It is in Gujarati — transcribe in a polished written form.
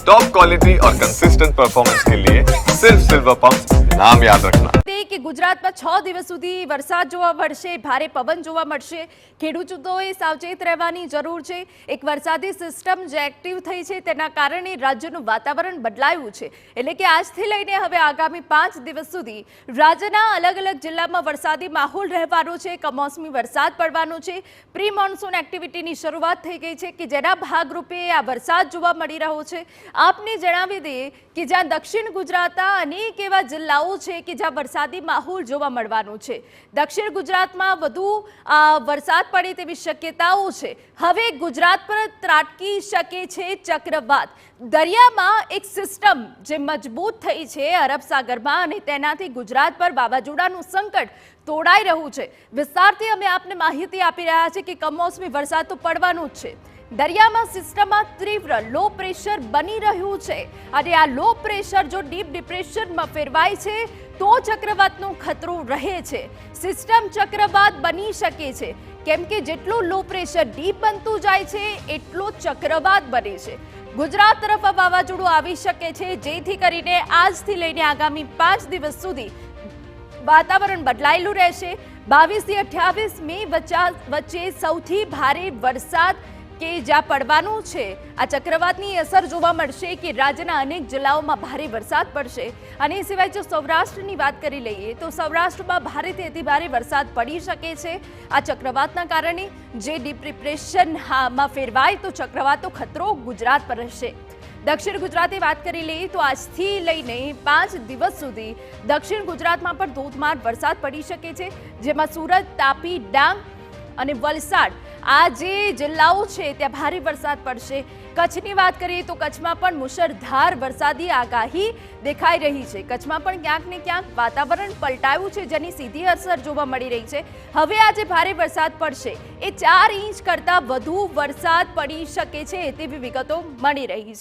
टॉप क्वालिटी और कंसिस्टेंट परफॉर्मेंस के लिए सिर्फ सिल्वर पंप नाम याद रखना। કે ગુજરાતમાં 6 દિવસ સુધી વરસાદ જોવા મળશે, ભારે પવન જોવા મળશે, ખેડૂતોએ સાવચેત રહેવાની જરૂર છે। એક વરસાદી સિસ્ટમ જે એક્ટિવ થઈ છે તેના કારણે રાજ્યનું વાતાવરણ બદલાયું છે, એટલે કે આજથી લઈને હવે આગામી 5 દિવસ સુધી રાજ્યના અલગ અલગ જિલ્લામાં વરસાદી માહોલ રહેવાનો છે, કમોસમી વરસાદ પડવાનો છે। પ્રી મોન્સૂન એક્ટિવિટીની શરૂઆત થઈ ગઈ છે કે જેના ભાગરૂપે આ વરસાદ જોવા મળી રહ્યો છે। આપને જણાવી દઈએ કે જ્યાં દક્ષિણ ગુજરાતના અનેક એવા જિલ્લાઓ છે કે જ્યાં વરસાદી માહોલ જોવા મળવાનો છે। દક્ષિણ ગુજરાતમાં વધુ વરસાદ પડે તેવી શક્યતાઓ છે। હવે ગુજરાત પર ત્રાટકી શકે છે ચક્રવાત। દરિયામાં એક સિસ્ટમ જે મજબૂત થઈ છે અરબ સાગરમાં અને તેનાથી ગુજરાત પર વાવાઝોડાનું સંકટ તોડાઈ રહ્યું છે। વિસ્તારથી અમે આપને માહિતી આપી રહ્યા છે કે કમોસમી વરસાદ તો પડવાનો જ છે। દરિયામાં સિસ્ટમમાં તીવ્ર લો પ્રેશર બની રહ્યું છે અને આ લો પ્રેશર જો ડીપ ડિપ્રેશનમાં ફેરવાય છે તો ચક્રવાતનો ખતરો રહે છે। સિસ્ટમ ચક્રવાત બની શકે છે કેમ કે જેટલું લો પ્રેશર ડીપ બનતું જાય છે એટલો ચક્રવાત બને છે। ગુજરાત તરફ આ વાવાઝોડું આવી શકે છે, જેથી કરીને આજથી લઈને આગામી 5 દિવસ સુધી વાતાવરણ બદલાયેલું રહેશે। 22 થી 28 મે વચ્ચે સૌથી ભારે વરસાદ કે જ્યાં પડવાનું છે આ ચક્રવાતની અસર જોવા મળશે કે રાજ્યના અનેક જિલ્લાઓમાં ભારે વરસાદ પડશે। અને એ સિવાય જો સૌરાષ્ટ્રની વાત કરી લઈએ તો સૌરાષ્ટ્રમાં ભારેથી અતિ ભારે વરસાદ પડી શકે છે આ ચક્રવાતના કારણે, જે ડીપ ડિપ્રેશનમાં ફેરવાય તો ચક્રવાતનો ખતરો ગુજરાત પર રહેશે। દક્ષિણ ગુજરાતની વાત કરી લઈએ તો આજથી લઈને 5 દિવસ સુધી દક્ષિણ ગુજરાતમાં પણ ધોધમાર વરસાદ પડી શકે છે, જેમાં સુરત, તાપી, ડાંગ અને વલસાડ આ જે જિલ્લાઓ છે ત્યાં ભારે વરસાદ પડશે। કચ્છની વાત કરીએ તો કચ્છમાં પણ મુશળધાર વરસાદી આગાહી દેખાઈ રહી છે। કચ્છમાં પણ ક્યાંક ને ક્યાંક વાતાવરણ પલટાયું છે, જેની સીધી અસર જોવા મળી રહી છે। હવે આ જે ભારે વરસાદ પડશે એ 4 ઇંચ કરતાં વધુ વરસાદ પડી શકે છે તેવી વિગતો મળી રહી છે।